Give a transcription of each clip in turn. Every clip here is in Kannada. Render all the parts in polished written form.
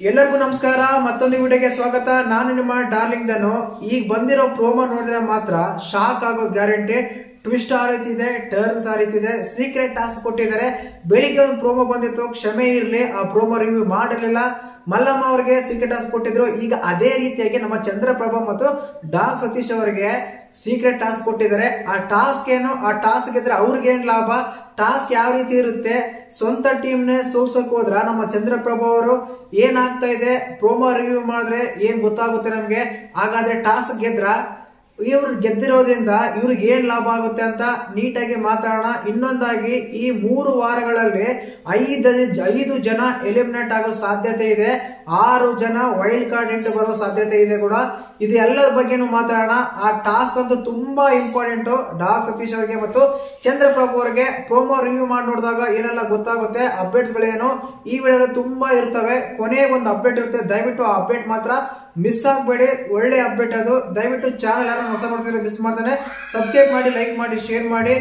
ಎಲ್ಲರಿಗೂ ನಮಸ್ಕಾರ. ಮತ್ತೊಂದು ವಿಡಿಯೋಗೆ ಸ್ವಾಗತ. ನಾನು ನಿಮ್ಮ ಡಾರ್ಲಿಂಗ್ ದನು. ಈಗ ಬಂದಿರೋ ಪ್ರೋಮೋ ನೋಡಿದ್ರೆ ಮಾತ್ರ ಶಾಕ್ ಆಗೋದು ಗ್ಯಾರಂಟಿ. ಟ್ವಿಸ್ಟ್ ಆ ರೀತಿ ಇದೆ, ಟರ್ನ್ಸ್ ಆ ರೀತಿ ಇದೆ, ಸೀಕ್ರೆಟ್ ಟಾಸ್ಕ್ ಕೊಟ್ಟಿದ್ದಾರೆ. ಬೆಳಿಗ್ಗೆ ಒಂದು ಪ್ರೋಮೋ ಬಂದಿತ್ತು, ಕ್ಷಮೆ ಇರ್ಲಿ, ಆ ಪ್ರೋಮೋ ರಿವ್ಯೂ ಮಾಡಿರ್ಲಿಲ್ಲ. ಮಲ್ಲಮ್ಮ ಅವರಿಗೆ ಸೀಕ್ರೆಟ್ ಟಾಸ್ಕ್ ಕೊಟ್ಟಿದ್ರು. ಈಗ ಅದೇ ರೀತಿಯಾಗಿ ನಮ್ಮ ಚಂದ್ರಪ್ರಭಾ ಮತ್ತು ಡಾಕ್ ಸತೀಶ್ ಅವರಿಗೆ ಸೀಕ್ರೆಟ್ ಟಾಸ್ಕ್ ಕೊಟ್ಟಿದ್ದಾರೆ. ಆ ಟಾಸ್ಕ್ ಏನು, ಆ ಟಾಸ್ಕ್ ಇದ್ರೆ ಅವ್ರಿಗೆ ಏನ್ ಲಾಭ, ಟಾಸ್ಕ್ ಯಾವ ರೀತಿ ಇರುತ್ತೆ, ಸ್ವಂತ ಟೀಮ್ ನೇ ಸೋಲ್ಸಕ್ ಹೋದ್ರ ನಮ್ಮ ಚಂದ್ರಪ್ರಭಾ ಅವರು ಏನಾಗ್ತಾ ಇದೆ, ಪ್ರೋಮೋ ರಿವ್ಯೂ ಮಾಡಿದ್ರೆ ಏನ್ ಗೊತ್ತಾಗುತ್ತೆ ನಮ್ಗೆ. ಹಾಗಾದ್ರೆ ಟಾಸ್ಕ್ ಗೆದ್ರ ಇವ್ರು ಗೆದ್ದಿರೋದ್ರಿಂದ ಇವ್ರಿಗೆ ಏನ್ ಲಾಭ ಆಗುತ್ತೆ ಅಂತ ನೀಟಾಗಿ ಮಾತಾಡೋಣ. ಇನ್ನೊಂದಾಗಿ ಈ 3 ವಾರಗಳಲ್ಲಿ 5 ಜನ ಎಲಿಮಿನೇಟ್ ಆಗೋ ಸಾಧ್ಯತೆ ಇದೆ, 6 ಜನ ವೈಲ್ಡ್ ಕಾರ್ಡ್ ಎಂಟ್ರಿ ಬರೋ ಸಾಧ್ಯತೆ ಇದೆ ಕೂಡ. ಇದು ಎಲ್ಲದ ಬಗ್ಗೆನೂ ಮಾತಾಡೋಣ. ಆ ಟಾಸ್ಕ್ ಅಂತೂ ತುಂಬಾ ಇಂಪಾರ್ಟೆಂಟ್ ಡಾಕ್ ಸತೀಶ್ ಅವರಿಗೆ ಮತ್ತು ಚಂದ್ರಪ್ರಭು ಅವರಿಗೆ. ಪ್ರೋಮೋ ರಿವ್ಯೂ ಮಾಡಿ ನೋಡಿದಾಗ ಏನೆಲ್ಲ ಗೊತ್ತಾಗುತ್ತೆ, ಅಪ್ಡೇಟ್ಸ್ ಗಳೇನು ಈ ವಿಡಿಯೋದಲ್ಲಿ ತುಂಬಾ ಇರ್ತವೆ. ಕೊನೆಗೆ ಒಂದು ಅಪ್ಡೇಟ್ ಇರುತ್ತೆ, ದಯವಿಟ್ಟು ಆ ಅಪ್ಡೇಟ್ ಮಾತ್ರ ಮಿಸ್ ಆಗಬೇಡಿ. ಒಳ್ಳೆ ಅಪ್ಡೇಟ್ ಅದು. ದಯವಿಟ್ಟು ಚಾನಲ್ ಯಾರು ಹೊಸ ಮಾಡ್ತಾರೆ ಮಿಸ್ ಮಾಡ್ತಾನೆ ಸಬ್ಸ್ಕ್ರೈಬ್ ಮಾಡಿ, ಲೈಕ್ ಮಾಡಿ, ಶೇರ್ ಮಾಡಿ.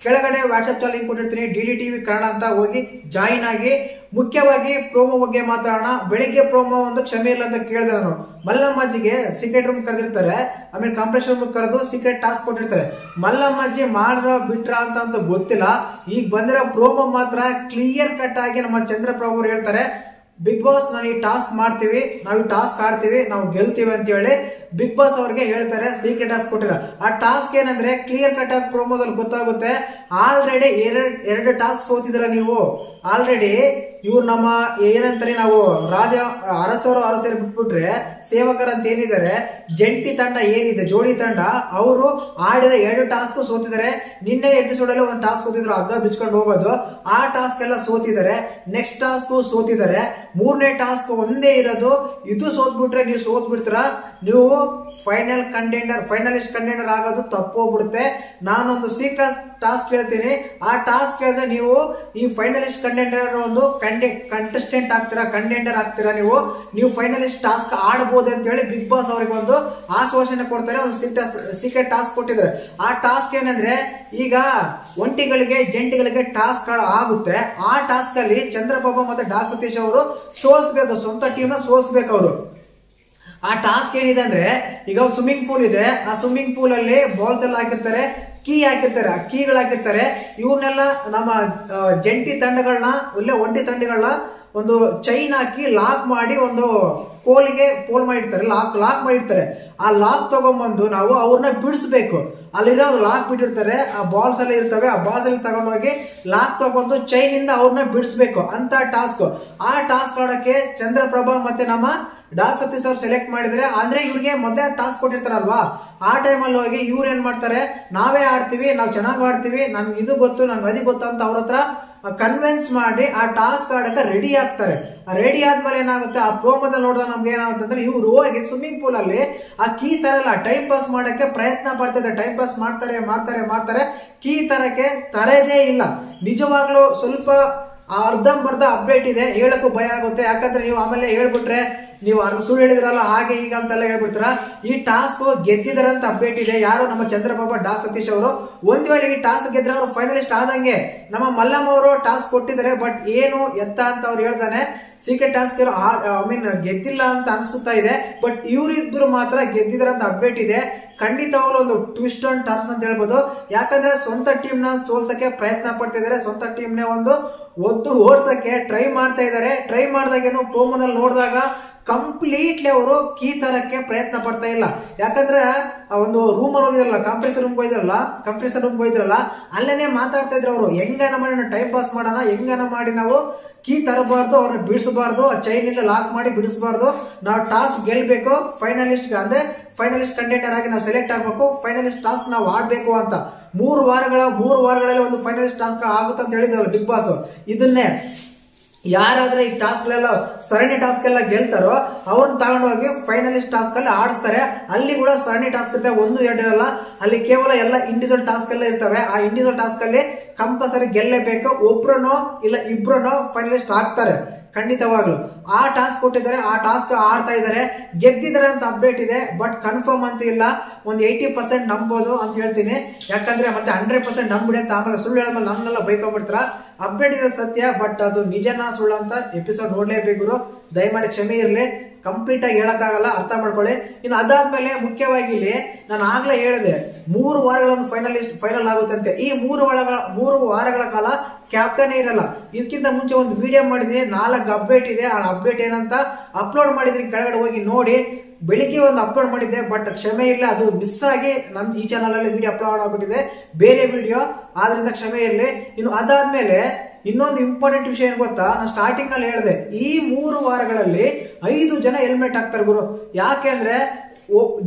ಕೆಳಗಡೆ ವಾಟ್ಸ್ಆಪ್ ಚಾನಲ್ ಲಿಂಕ್ ಕೊಟ್ಟಿರ್ತೀನಿ, DDTV ಕನ್ನಡ ಅಂತ, ಹೋಗಿ ಜಾಯಿನ್ ಆಗಿ. ಮುಖ್ಯವಾಗಿ ಪ್ರೋಮೋ ಬಗ್ಗೆ ಮಾತಾಡೋಣ. ಬೆಳಿಗ್ಗೆ ಪ್ರೋಮೋ ಒಂದು ಕ್ಷಮೆ ಇಲ್ಲ ಅಂತ ಕೇಳಿದೆ ನಾನು. ಮಲ್ಲಮ್ಮಜ್ಜಿಗೆ ಸೀಕ್ರೆಟ್ ರೂಮ್ ಕರೆದಿರ್ತಾರೆ, ಆಮೇಲೆ ಕಾಂಪಿಟೇಷನ್ ರೂಮ್ ಕರೆದು ಸೀಕ್ರೆಟ್ ಟಾಸ್ಕ್ ಕೊಟ್ಟಿರ್ತಾರೆ. ಮಲ್ಲಮ್ಮಜ್ಜಿ ಮಾಡ್ರ ಬಿಟ್ರ ಅಂತ ಗೊತ್ತಿಲ್ಲ. ಈಗ ಬಂದಿರೋ ಪ್ರೋಮೋ ಮಾತ್ರ ಕ್ಲಿಯರ್ ಕಟ್ ಆಗಿ ನಮ್ಮ ಚಂದ್ರಪ್ರಭು ಅವರು ಹೇಳ್ತಾರೆ, ಬಿಗ್ ಬಾಸ್ ನಾವು ಈ ಟಾಸ್ಕ್ ಮಾಡ್ತೀವಿ, ನಾವು ಈ ಟಾಸ್ಕ್ ಆಡ್ತೀವಿ, ನಾವು ಗೆಲ್ತೀವಿ ಅಂತ ಹೇಳಿ ಬಿಗ್ ಬಾಸ್ ಅವ್ರಿಗೆ ಹೇಳ್ತಾರೆ. ಸೀಕ್ರೆಟ್ ಟಾಸ್ಕ್ ಕೊಟ್ಟಿಲ್ಲ. ಆ ಟಾಸ್ಕ್ ಏನಂದ್ರೆ ಕ್ಲಿಯರ್ ಕಟ್ ಆಗಿ ಪ್ರೋಮೋದಲ್ಲಿ ಗೊತ್ತಾಗುತ್ತೆ. ಆಲ್ರೆಡಿ ಎರಡು ಟಾಸ್ಕ್ ಸೋತಿದ್ರ ನೀವು. ಆಲ್ರೆಡಿ ಇವ್ರು ನಮ್ಮ ಏನಂತಾರೆ, ನಾವು ಅರಸರು ಬಿಟ್ಬಿಟ್ರೆ ಸೇವಕರ ಅಂತ ಏನಿದ್ದಾರೆ, ಜಂಟಿ ತಂಡ ಏನಿದೆ, ಜೋಡಿ ತಂಡ, ಅವರು ಆಡಿರೋ 2 ಟಾಸ್ಕ್ ಸೋತಿದ್ದಾರೆ. ನಿನ್ನೆ ಎಪಿಸೋಡ್ ಅಲ್ಲಿ ಒಂದು ಟಾಸ್ಕ್ ಸೋತಿದ್ರು, ಹಗ್ಗ ಬಿಚ್ಕೊಂಡು ಹೋಗೋದು. ಆ ಟಾಸ್ಕ್ ಎಲ್ಲ ಸೋತಿದ್ದಾರೆ. Next task ಸೋತಿದ್ದಾರೆ. 3ನೇ ಟಾಸ್ಕ್ ಒಂದೇ ಇರೋದು. ಇದು ಸೋತ್ಬಿಟ್ರೆ ನೀವು ಸೋತ್ ಬಿಡ್ತೀರಾ. ನೀವು ಫೈನಲಿಸ್ಟ್ ಕಂಟೆಂಡರ್ ಆಗೋದು ತಪ್ಪೋಗ್ಬಿಡುತ್ತೆ. ನಾನೊಂದು ಸೀಕ್ರೆಟ್ ಟಾಸ್ಕ್ ಹೇಳ್ತೀನಿ. ಆ ಟಾಸ್ಕ್ ಹೇಳಿದ್ರೆ ನೀವು ಈ ಫೈನಲಿಸ್ಟ್ ಕಂಟೆಂಡರ್ ಒಂದು ಕಂಟೆಸ್ಟೆಂಟ್ ಆಗ್ತೀರಾ, ಕಂಟೆಂಡರ್ ಆಗ್ತೀರಾ. ನೀವು ಫೈನಲಿಸ್ಟ್ ಟಾಸ್ಕ್ ಆಡಬಹುದು ಅಂತ ಹೇಳಿ ಬಿಗ್ ಬಾಸ್ ಅವರಿಗೆ ಒಂದು ಆಶ್ವಾಸನೆ ಕೊಡ್ತಾರೆ. ಒಂದು ಸೀಕ್ರೆಟ್ ಟಾಸ್ಕ್ ಕೊಟ್ಟಿದ್ದಾರೆ. ಆ ಟಾಸ್ಕ್ ಏನಂದ್ರೆ, ಈಗ ಒಂಟಿಗಳಿಗೆ ಜಂಟಿಗಳಿಗೆ ಟಾಸ್ಕ್ ಆಗುತ್ತೆ. ಆ ಟಾಸ್ಕ್ ಅಲ್ಲಿ ಚಂದ್ರಪ್ರಭಾ ಮತ್ತೆ ಡಾಕ್ ಸತೀಶ್ ಅವರು ಸೋಲ್ಸ್ಬೇಕು, ಸ್ವಂತ ಟೀಮ್ ನ ಸೋಲ್ಸ್ಬೇಕು ಅವರು. ಆ ಟಾಸ್ಕ್ ಏನಿದೆ ಅಂದ್ರೆ, ಈಗ ಸ್ವಿಮ್ಮಿಂಗ್ ಪೂಲ್ ಇದೆ, ಆ ಸ್ವಿಮ್ಮಿಂಗ್ ಪೂಲ್ ಅಲ್ಲಿ ಬಾಲ್ಸ್ ಎಲ್ಲ ಹಾಕಿರ್ತಾರೆ, ಕೀ ಹಾಕಿರ್ತಾರೆ, ಆ ಕೀಗಳು ಹಾಕಿರ್ತಾರೆ. ಇವನ್ನೆಲ್ಲ ನಮ್ಮ ಜಂಟಿ ತಂಡಗಳನ್ನ, ಒಳ್ಳೆ ಒಂಟಿ ತಂಡಗಳನ್ನ ಒಂದು ಚೈನ್ ಹಾಕಿ ಲಾಕ್ ಮಾಡಿ ಒಂದು ಕೋಲಿಗೆ ಪೋಲ್ ಮಾಡಿರ್ತಾರೆ, ಲಾಕ್ ಮಾಡಿರ್ತಾರೆ. ಆ ಲಾಕ್ ತಗೊಂಡ್ಬಂದು ನಾವು ಅವ್ರನ್ನ ಬಿಡಿಸ್ಬೇಕು. ಅಲ್ಲಿರೋ ಲಾಕ್ ಬಿಟ್ಟಿರ್ತಾರೆ, ಆ ಬಾಲ್ಸ್ ಎಲ್ಲ ಇರ್ತವೆ, ಆ ಬಾಲ್ಸ್ ಅಲ್ಲಿ ತಗೊಂಡೋಗಿ ಲಾಕ್ ತಗೊಂಡು ಚೈನ್ ಇಂದ ಅವ್ರನ್ನ ಬಿಡಿಸ್ಬೇಕು ಅಂತ ಟಾಸ್ಕ್. ಆ ಟಾಸ್ಕ್ ಆಡಕ್ಕೆ ಚಂದ್ರಪ್ರಭಾ ಮತ್ತೆ ನಮ್ಮ ಡಾಕ್ ಸತೀಶ್ ಅವ್ರು ಸೆಲೆಕ್ಟ್ ಮಾಡಿದ್ರೆ. ಅಂದ್ರೆ ಇವ್ರಿಗೆ ಮೊದಲೇ ಟಾಸ್ಕ್ ಕೊಟ್ಟಿರ್ತಾರಲ್ವಾ, ಆ ಟೈಮಲ್ಲಿ ಹೋಗಿ ಇವ್ರು ಏನ್ ಮಾಡ್ತಾರೆ, ನಾವೇ ಆಡ್ತೀವಿ, ನಾವು ಚೆನ್ನಾಗಿ ಆಡ್ತೀವಿ, ನನ್ಗೆ ಇದು ಗೊತ್ತು, ನನ್ಗೆ ಅದು ಗೊತ್ತು ಅಂತ ಅವ್ರ ಹತ್ರ ಕನ್ವಿನ್ಸ್ ಮಾಡಿ ಆ ಟಾಸ್ಕ್ ಆಡಕ್ಕೆ ರೆಡಿ ಆಗ್ತಾರೆ. ರೆಡಿ ಆದ್ಮೇಲೆ ಏನಾಗುತ್ತೆ, ಆ ಪ್ರೋಮೋದಲ್ಲಿ ನೋಡಿದಾಗ ನಮ್ಗೆ ಏನಾಗುತ್ತೆ ಅಂದ್ರೆ, ಇವ್ರು ಹೋಗಿ ಸ್ವಿಮ್ಮಿಂಗ್ ಪೂಲ್ ಅಲ್ಲಿ ಆ ಕೀ ತರಲ್ಲ, ಟೈಮ್ ಪಾಸ್ ಮಾಡಕ್ಕೆ ಪ್ರಯತ್ನ ಪಡ್ತಿದ್ದಾರೆ. ಟೈಮ್ ಪಾಸ್ ಮಾಡ್ತಾರೆ, ಕೀ ತರಕ್ಕೆ ತರದೇ ಇಲ್ಲ. ನಿಜವಾಗ್ಲೂ ಸ್ವಲ್ಪ ಅರ್ಧಂಬರ್ಧ ಅಪ್ಡೇಟ್ ಇದೆ, ಹೇಳಕ್ಕೂ ಭಯ ಆಗುತ್ತೆ. ಯಾಕಂದ್ರೆ ನೀವು ಆಮೇಲೆ ಹೇಳ್ಬಿಟ್ರೆ ನೀವು ಸುಳ್ಳು ಹೇಳಿದ್ರಲ್ಲ ಹಾಗೆ ಈಗ ಅಂತೆಲ್ಲ ಹೇಳ್ಬಿಡ್ತಾರ. ಈ ಟಾಸ್ಕ್ ಗೆದ್ದಿದಾರಂತ ಅಪ್ಡೇಟ್ ಇದೆ. ಯಾರು ನಮ್ಮ ಚಂದ್ರಪ್ರಭಾ ಡಾಕ್ ಸತೀಶ್ ಅವರು. ಒಂದ್ ವೇಳೆ ಈ ಟಾಸ್ಕ್ ಗೆದ್ರೆ ಅವರು ಫೈನಲಿಸ್ಟ್ ಆದಂಗೆ. ನಮ್ಮ ಮಲ್ಲಮ್ಮ ಅವರು ಟಾಸ್ಕ್ ಕೊಟ್ಟಿದ್ದಾರೆ, ಬಟ್ ಏನು ಎತ್ತ ಅಂತ ಅವ್ರು ಹೇಳ್ತಾನೆ. ಸೀಕ್ರೆಟ್ ಟಾಸ್ಕ್ ಗೆದ್ದಿಲ್ಲ ಅಂತ ಅನ್ಸುತ್ತಾ ಇದೆ, ಬಟ್ ಇವರಿಬ್ರು ಮಾತ್ರ ಗೆದ್ದಿದಾರಂತ ಅಪ್ಡೇಟ್ ಇದೆ. ಖಂಡಿತವಾಗ್ಲೂ ಒಂದು ಟ್ವಿಸ್ಟ್ ಅಂಡ್ ಟರ್ನ್ಸ್ ಅಂತ ಹೇಳ್ಬೋದು. ಯಾಕಂದ್ರೆ ಸ್ವಂತ ಟೀಮ್ ನ ಸೋಲ್ಸಕ್ಕೆ ಪ್ರಯತ್ನ ಪಡ್ತಿದ್ದಾರೆ, ಸ್ವಂತ ಟೀಮ್ ನೇ ಒಂದು ಒತ್ತು ಓಡ್ಸಕ್ಕೆ ಟ್ರೈ ಮಾಡ್ತಾ ಇದ್ದಾರೆ. ಟ್ರೈ ಮಾಡಿದಾಗೇನು ಪ್ರೋಮೋನಲ್ಲಿ ನೋಡಿದಾಗ ಕಂಪ್ಲೀಟ್ಲಿ ಅವರು ಕೀ ತರಕ್ಕೆ ಪ್ರಯತ್ನ ಪಡ್ತಾ ಇಲ್ಲ. ಯಾಕಂದ್ರೆ ಒಂದು ರೂಮ್ ಅಲ್ಲಿ ಹೋಗಿದ್ರಲ್ಲ, ಕಾಂಪ್ರೆಸರ್ ರೂಮ್ ಹೋಗಿದ್ರಲ್ಲ, ಅಲ್ಲೇನೆ ಮಾತಾಡ್ತಾ ಇದ್ರು ಅವರು. ಹೆಂಗನ ಮಾಡಿ ಟೈಮ್ ಪಾಸ್ ಮಾಡೋಣ, ಹೆಂಗನ ಮಾಡಿ ನಾವು ಕೀ ತರಬಾರ್ದು, ಅವ್ರನ್ನ ಬಿಡಿಸಬಾರ್ದು, ಆ ಚೈನ್ ಇಂದ ಲಾಕ್ ಮಾಡಿ ಬಿಡಿಸಬಾರ್ದು, ನಾವು ಟಾಸ್ಕ್ ಗೆಲ್ಬೇಕು, ಫೈನಲಿಸ್ಟ್ ಕಂಟೆಂಡರ್ ಆಗಿ ನಾವು ಸೆಲೆಕ್ಟ್ ಆಗ್ಬೇಕು, ಫೈನಲಿಸ್ಟ್ ಟಾಸ್ಕ್ ನಾವು ಆಡ್ಬೇಕು ಅಂತ. 3 ವಾರಗಳಲ್ಲಿ ಒಂದು ಫೈನಲಿಸ್ಟ್ ಟಾಸ್ಕ್ ಆಗುತ್ತೆ ಅಂತ ಹೇಳಿದ್ರಲ್ಲ ಬಿಗ್ ಬಾಸ್. ಇದನ್ನೇ ಯಾರಾದ್ರೆ ಈ ಟಾಸ್ಕ್ ಎಲ್ಲ ಸರಣಿ ಟಾಸ್ಕ್ ಎಲ್ಲ ಗೆಲ್ತಾರೋ ಅವ್ರನ್ನ ತಗೊಂಡೋಗಿ ಫೈನಲಿಸ್ಟ್ ಟಾಸ್ಕ್ ಅಲ್ಲಿ ಆಡಿಸ್ತಾರೆ. ಅಲ್ಲಿ ಕೂಡ ಸರಣಿ ಟಾಸ್ಕ್ ಇರ್ತವೆ, 1-2 ಇರಲ್ಲ. ಅಲ್ಲಿ ಕೇವಲ ಎಲ್ಲ ಇಂಡಿವಿಜುವಲ್ ಟಾಸ್ಕ್ ಎಲ್ಲ ಇರ್ತವೆ. ಆ ಇಂಡಿವಿಜುವಲ್ ಟಾಸ್ಕ್ ಅಲ್ಲಿ ಕಂಪಲ್ಸರಿ ಗೆಲ್ಲೇಬೇಕು. ಒಬ್ರನೋ ಇಲ್ಲ ಇಬ್ರನೋ ಫೈನಲಿಸ್ಟ್ ಆಗ್ತಾರೆ. ಖಂಡಿತವಾಗ್ಲು ಆ ಟಾಸ್ಕ್ ಕೊಟ್ಟಿದ್ದಾರೆ, ಆ ಟಾಸ್ಕ್ ಆಡ್ತಾ ಇದ್ದಾರೆ, ಗೆದ್ದಿದ್ದಾರೆ ಅಂತ ಅಪ್ಡೇಟ್ ಇದೆ. ಬಟ್ ಕನ್ಫರ್ಮ್ ಅಂತ ಇಲ್ಲ, ಒಂದು 80% ನಂಬೋದು ಅಂತ ಹೇಳ್ತೀನಿ. ಯಾಕಂದ್ರೆ ಮತ್ತೆ 100% ನಂಬಿಡಿ ಅಂತ ಆಮೇಲೆ ಸುಳ್ಳು ಹೇಳಿದ್ಮೇಲೆ ನನ್ನೆಲ್ಲ ಬೈಕೊಂಡ್ಬಿಡ್ತಾರ. ಅಪ್ಡೇಟ್ ಇದೆ ಸತ್ಯ, ಬಟ್ ಅದು ನಿಜನಾ ಸುಳ್ಳು ಅಂತ ಎಪಿಸೋಡ್ ನೋಡ್ಲೇಬೇಕು. ದಯಮಾಡಿ ಕ್ಷಮೆ ಇರಲಿ, ಕಂಪ್ಲೀಟ್ ಆಗಿ ಹೇಳಕ್ಕಾಗಲ್ಲ, ಅರ್ಥ ಮಾಡ್ಕೊಳ್ಳಿ. ಇನ್ನು ಅದಾದ್ಮೇಲೆ ಮುಖ್ಯವಾಗಿ ಇಲ್ಲಿ ನಾನು ಆಗ್ಲೇ ಹೇಳಿದೆ 3 ವಾರಗಳೊಂದು ಫೈನಲ್ ಆಗುತ್ತಂತೆ. ಈ 3 ವಾರಗಳ ಕಾಲ ಕ್ಯಾಪ್ಟನ್ ಇರಲ್ಲ. ಇದಕ್ಕಿಂತ ಮುಂಚೆ ಒಂದು ವಿಡಿಯೋ ಮಾಡಿದೀನಿ, 4 ಅಪ್ಡೇಟ್ ಇದೆ. ಆ ಅಪ್ಡೇಟ್ ಏನಂತ ಅಪ್ಲೋಡ್ ಮಾಡಿದೀನಿ, ಕೆಳಗಡೆ ಹೋಗಿ ನೋಡಿ. ಬೆಳಿಗ್ಗೆ ಒಂದು ಅಪ್ಲೋಡ್ ಮಾಡಿದ್ದೆ, ಬಟ್ ಕ್ಷಮೆ ಇಲ್ಲ, ಅದು ಮಿಸ್ ಆಗಿ ನಮ್ ಈ ಚಾನಲ್ ಅಲ್ಲಿ ವಿಡಿಯೋ ಅಪ್ಲೋಡ್ ಆಗ್ಬಿಟ್ಟಿದೆ, ಬೇರೆ ವಿಡಿಯೋ, ಆದ್ರಿಂದ ಕ್ಷಮೆ ಇರಲಿ. ಇನ್ನು ಅದಾದ್ಮೇಲೆ ಇನ್ನೊಂದು ಇಂಪಾರ್ಟೆಂಟ್ ವಿಷಯ ಏನ್ ಗೊತ್ತಾ, ನಾನು ಸ್ಟಾರ್ಟಿಂಗ್ ಅಲ್ಲಿ ಹೇಳಿದೆ, ಈ 3 ವಾರಗಳಲ್ಲಿ 5 ಜನ ಹೆಲ್ಮೆಟ್ ಹಾಕ್ತಾರೆ ಗುರು. ಯಾಕೆಂದ್ರೆ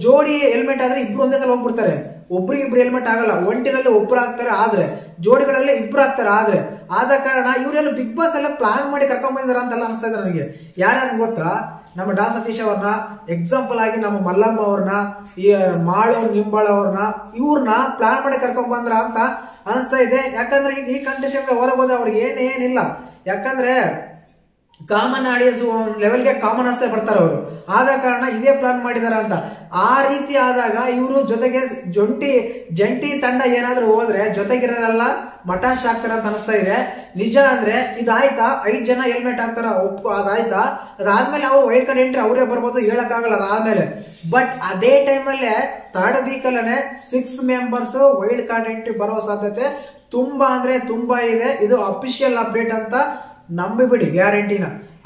ಜೋಡಿ ಹೆಲ್ಮೆಟ್ ಆದ್ರೆ ಇಬ್ರು ಒಂದೇ ಸಲ ಹೋಗ್ಬಿಡ್ತಾರೆ, ಒಬ್ರಿಗಿಬ್ರು ಹೆಲ್ಮೆಟ್ ಆಗಲ್ಲ. ಒಂಟಿನಲ್ಲಿ ಒಬ್ರು ಹಾಕ್ತಾರೆ, ಆದ್ರೆ ಜೋಡಿಗಳಲ್ಲಿ ಇಬ್ರು ಹಾಕ್ತಾರೆ. ಆದ ಕಾರಣ ಇವರೆಲ್ಲ ಬಿಗ್ ಬಾಸ್ ಎಲ್ಲ ಪ್ಲಾನ್ ಮಾಡಿ ಕರ್ಕೊಂಡ್ ಬಂದಿದಾರ ಅಂತೆಲ್ಲ ಅನಿಸ್ತಾ ಇದೆ ನನಗೆ. ಯಾರ್ಯಾರು ಗೊತ್ತಾ, ನಮ್ಮ ಡಾ ಸತೀಶ್ ಅವ್ರನ್ನ, ಎಕ್ಸಾಂಪಲ್ ಆಗಿ ನಮ್ಮ ಮಲ್ಲಮ್ಮ ಅವ್ರನ್ನ, ಈ ಮಾಳು ನಿಂಬಾಳ ಅವ್ರನ್ನ, ಇವ್ರನ್ನ ಪ್ಲಾನ್ ಮಾಡಿ ಕರ್ಕೊಂಡ್ ಬಂದ್ರ ಅಂತ ಅನಿಸ್ತಾ ಇದೆ. ಯಾಕಂದ್ರೆ ಈ ಕಂಟೆಸ್ಟೆಂಟ್ ಹೊರಗೆ ಹೋದ್ರೆ ಅವ್ರಿಗೆ ಏನೇನಿಲ್ಲ. ಯಾಕಂದ್ರೆ ಕಾಮನ್ ಆಡಿಯನ್ಸ್ ಒಂದ್ ಲೆವೆಲ್ಗೆ ಕಾಮನ್ ಅಷ್ಟೇ ಬರ್ತಾರೆ ಅವರು. ಆದ ಕಾರಣ ಇದೇ ಪ್ಲಾನ್ ಮಾಡಿದಾರ ಅಂತ. ಆ ರೀತಿ ಆದಾಗ ಇವರು ಜೊತೆಗೆ ಜಂಟಿ ತಂಡ ಏನಾದ್ರೂ ಹೋದ್ರೆ ಜೊತೆಗಿರಲ್ಲ ಮಟಾಶ್ ಆಗ್ತಾರ ಅಂತ ಅನಿಸ್ತಾ ಇದೆ. ನಿಜ ಅಂದ್ರೆ ಇದಾಯ್ತಾ, 5 ಜನ ಹೆಲ್ಮೆಟ್ ಹಾಕ್ತಾರ, ಅದಾಯ್ತಾ. ಅದಾದ್ಮೇಲೆ ಅವ್ರು ವೈಲ್ಡ್ ಕಾರ್ಡ್ ಎಂಟ್ರಿ ಅವರೇ ಬರ್ಬೋದು, ಹೇಳಕ್ಕಾಗಲ್ಲ ಅದಾದ್ಮೇಲೆ. ಬಟ್ ಅದೇ ಟೈಮಲ್ಲೇ 3rd ವೀಕ್ ಅಲ್ಲೇ 6 ಮೆಂಬರ್ಸ್ ವೈಲ್ಡ್ ಕಾರ್ಡ್ ಎಂಟ್ರಿ ಬರೋ ಸಾಧ್ಯತೆ ತುಂಬಾ ಅಂದ್ರೆ ತುಂಬಾ ಇದೆ. ಇದು ಅಫಿಷಿಯಲ್ ಅಪ್ಡೇಟ್ ಅಂತ ನಂಬಿಬಿಡಿ, ಗ್ಯಾರಂಟಿನ.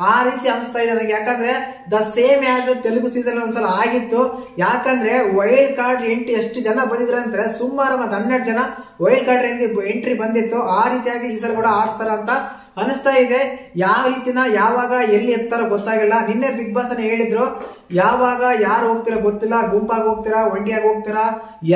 ಆ ರೀತಿ ಅನಿಸ್ತಾ ಇದೆ ನನಗೆ. ಯಾಕಂದ್ರೆ the same as Telugu season ಒಂದ್ಸಲ ಆಗಿತ್ತು. ಯಾಕಂದ್ರೆ ವೈಲ್ಡ್ ಕಾರ್ಡ್ ಎಂಟ್ರಿ ಎಷ್ಟು ಜನ ಬಂದಿದ್ರು ಅಂದ್ರೆ ಸುಮಾರು 12 ಜನ ವೈಲ್ಡ್ ಕಾರ್ಡ್ ಎಂಟ್ರಿ ಬಂದಿತ್ತು. ಆ ರೀತಿಯಾಗಿ ಈ ಸಲ ಕೂಡ ಆಡ್ತಾರ ಅಂತ ಅನಿಸ್ತಾ ಇದೆ. ಯಾವ ರೀತಿನ ಯಾವಾಗ ಎಲ್ಲಿ ಎತ್ತಾರೋ ಗೊತ್ತಾಗಿಲ್ಲ. ನಿನ್ನೆ ಬಿಗ್ ಬಾಸ್ ಅನ್ನ ಹೇಳಿದ್ರು, ಯಾವಾಗ ಯಾರು ಹೋಗ್ತೀರಾ ಗೊತ್ತಿಲ್ಲ, ಗುಂಪಾಗಿ ಹೋಗ್ತೀರಾ, ಒಂಟಿಯಾಗಿ ಹೋಗ್ತೀರಾ,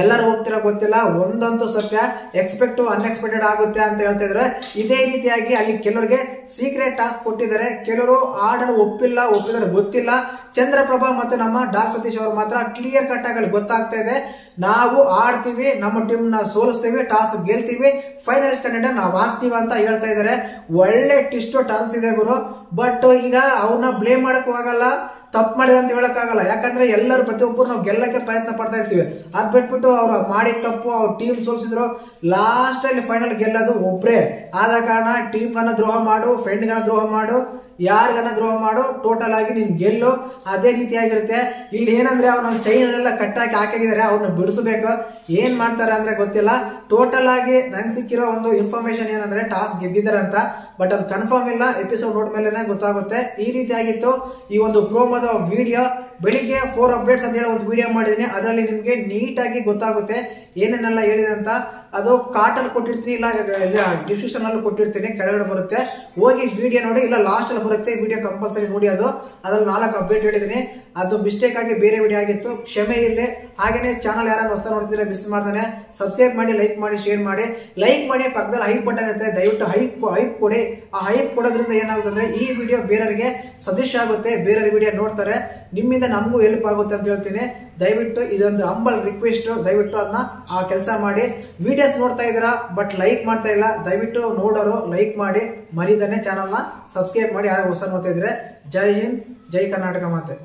ಎಲ್ಲರೂ ಹೋಗ್ತೀರಾ ಗೊತ್ತಿಲ್ಲ. ಒಂದಂತೂ ಸತ್ಯ, ಎಕ್ಸ್ಪೆಕ್ಟ್ ಅನ್ಎಕ್ಸ್ಪೆಕ್ಟೆಡ್ ಆಗುತ್ತೆ ಅಂತ ಹೇಳ್ತಾ ಇದ್ರೆ. ಇದೇ ರೀತಿಯಾಗಿ ಅಲ್ಲಿ ಕೆಲವರಿಗೆ ಸೀಕ್ರೆಟ್ ಟಾಸ್ಕ್ ಕೊಟ್ಟಿದ್ದಾರೆ, ಕೆಲವರು ಆರ್ಡರ್ ಒಪ್ಪಿದ್ದಾರೆ ಗೊತ್ತಿಲ್ಲ. ಚಂದ್ರಪ್ರಭಾ ಮತ್ತೆ ನಮ್ಮ ಡಾ ಸತೀಶ್ ಅವರು ಮಾತ್ರ ಕ್ಲಿಯರ್ ಕಟ್ ಆಗಿ ಗೊತ್ತಾಗ್ತಾ ಇದೆ, ನಾವು ಆಡ್ತೀವಿ, ನಮ್ಮ ಟೀಮ್ ನ ಸೋಲಿಸ್ತೀವಿ, ಟಾಸ್ಕ್ ಗೆಲ್ತೀವಿ, ಫೈನಲಿಸ್ಟ್ ಕಂಟೆಂಡರ್ ನಾವು ಆಗ್ತೀವಿ ಅಂತ ಹೇಳ್ತಾ ಇದಾರೆ. ಒಳ್ಳೆ ಟಿಸ್ಟ್ ಟರ್ನ್ಸ್ ಇದೆ ಗುರು. ಬಟ್ ಈಗ ಅವ್ರನ್ನ ಬ್ಲೇಮ್ ಮಾಡಕ್ಕೂ ಆಗಲ್ಲ, ತಪ್ಪು ಮಾಡಿದ ಅಂತ ಹೇಳಕ್ಕಾಗಲ್ಲ. ಯಾಕಂದ್ರೆ ಎಲ್ಲರೂ ಪ್ರತಿಯೊಬ್ಬರು ನಾವು ಗೆಲ್ಲಕ್ಕೆ ಪ್ರಯತ್ನ ಪಡ್ತಾ ಇರ್ತೀವಿ. ಅದ್ ಬಿಟ್ಬಿಟ್ಟು ಅವ್ರು ಮಾಡಿದ ತಪ್ಪು, ಅವ್ರ ಟೀಮ್ ಸೋಲ್ಸಿದ್ರು, ಲಾಸ್ಟ್ ಅಲ್ಲಿ ಫೈನಲ್ ಗೆಲ್ಲೋದು ಒಬ್ರೇ. ಆದ ಕಾರಣ ಟೀಮ್ ಗನ್ನ ದ್ರೋಹ ಮಾಡು, ಫ್ರೆಂಡ್ ಗನ್ನ ದ್ರೋಹ ಮಾಡು, ಯಾರಿಗನ್ನ ದ್ರೋಹ ಮಾಡು, ಟೋಟಲ್ ಆಗಿ ನೀನ್ ಗೆಲ್ಲು. ಅದೇ ರೀತಿಯಾಗಿರುತ್ತೆ. ಇಲ್ಲಿ ಏನಂದ್ರೆ ಅವ್ನ ಚೈನ್ ಎಲ್ಲ ಕಟ್ಟಾಕಿ ಹಾಕಿದ್ದಾರೆ, ಅವ್ರನ್ನ ಬಿಡಿಸಬೇಕು. ಏನ್ ಮಾಡ್ತಾರೆ ಅಂದ್ರೆ ಗೊತ್ತಿಲ್ಲ. ಟೋಟಲ್ ಆಗಿ ನನ್ ಸಿಕ್ಕಿರೋ ಒಂದು ಇನ್ಫಾರ್ಮೇಶನ್ ಏನಂದ್ರೆ ಟಾಸ್ಕ್ ಗೆದ್ದಿದ್ದಾರೆ ಅಂತ. ಬಟ್ ಅದು ಕನ್ಫರ್ಮ್ ಇಲ್ಲ, ಎಪಿಸೋಡ್ ನೋಡ್ಮೇಲೆ ಗೊತ್ತಾಗುತ್ತೆ. ಈ ರೀತಿಯಾಗಿತ್ತು ಈ ಒಂದು ಪ್ರೋಮೋದ ವಿಡಿಯೋ. ಬೆಳಿಗ್ಗೆ 4 ಅಪ್ಡೇಟ್ಸ್ ಅಂತ ಹೇಳಿ ಒಂದು ವಿಡಿಯೋ ಮಾಡಿದೀನಿ, ಅದರಲ್ಲಿ ನಿಮ್ಗೆ ನೀಟಾಗಿ ಗೊತ್ತಾಗುತ್ತೆ ಏನೇನೆಲ್ಲ ಹೇಳಿದೆ ಅಂತ. ಅದು ಕಾರ್ಟಲ್ಲಿ ಕೊಟ್ಟಿರ್ತೀನಿ, ಇಲ್ಲ ಡಿಸ್ಕ್ರಿಪ್ಷನ್ ಅಲ್ಲಿ ಕೊಟ್ಟಿರ್ತೀನಿ, ಕೆಳಗಡೆ ಬರುತ್ತೆ, ಹೋಗಿ ವಿಡಿಯೋ ನೋಡಿ. ಇಲ್ಲ ಲಾಸ್ಟ್ ಅಲ್ಲಿ ಬರುತ್ತೆ, ವಿಡಿಯೋ ಕಂಪಲ್ಸರಿ ನೋಡಿ. ಅದ್ರಲ್ಲಿ 4 ಅಪ್ಡೇಟ್ ಹೇಳಿದೀನಿ. ಅದು ಮಿಸ್ಟೇಕ್ ಆಗಿ ಬೇರೆ ವಿಡಿಯೋ ಆಗಿತ್ತು, ಕ್ಷಮೆ ಇರಲಿ. ಹಾಗೇನೆ ಚಾನಲ್ ಯಾರು ಹೊಸ ನೋಡ್ತಿದ್ರೆ ಮಿಸ್ ಮಾಡ್ತಾನೆ, ಸಬ್ಸ್ಕ್ರೈಬ್ ಮಾಡಿ, ಲೈಕ್ ಮಾಡಿ, ಶೇರ್ ಮಾಡಿ. ಲೈಕ್ ಮಾಡಿ, ಪಕ್ಕದಲ್ಲಿ ಹೈಪ್ ಬಟನ್ ಇರುತ್ತೆ, ದಯವಿಟ್ಟು ಹೈಪ್ ಕೊಡಿ. ಆ ಹೈಪ್ ಕೊಡೋದ್ರಿಂದ ಏನಾಗುತ್ತೆ ಅಂದ್ರೆ ಈ ವಿಡಿಯೋ ಬೇರೆಯವರಿಗೆ ಸಜೆಸ್ಟ್ ಆಗುತ್ತೆ, ಬೇರೆಯವ್ರ ವಿಡಿಯೋ ನೋಡ್ತಾರೆ, ನಿಮ್ಮಿಂದ ನಮಗೂ ಹೆಲ್ಪ್ ಆಗುತ್ತೆ ಅಂತ ಹೇಳ್ತೀನಿ. ದಯವಿಟ್ಟು ಇದೊಂದು ಹಂಬಲ್ ರಿಕ್ವೆಸ್ಟ್, ದಯವಿಟ್ಟು ಅದನ್ನ ಆ ಕೆಲಸ ಮಾಡಿ. ವಿಡಿಯೋಸ್ ನೋಡ್ತಾ ಇದ್ದೀರಾ ಬಟ್ ಲೈಕ್ ಮಾಡ್ತಾ ಇಲ್ಲ, ದಯವಿಟ್ಟು ನೋಡೋರು ಲೈಕ್ ಮಾಡಿ, ಮರಿದಾನೆ ಚಾನಲ್ನ ಸಬ್ಸ್ಕ್ರೈಬ್ ಮಾಡಿ. ಯಾರು ಹೊಸ ನೋಡ್ತಾ ಇದ್ರೆ. ಜೈ ಹಿಂದ್, ಜೈ ಕರ್ನಾಟಕ ಮಾತೆ.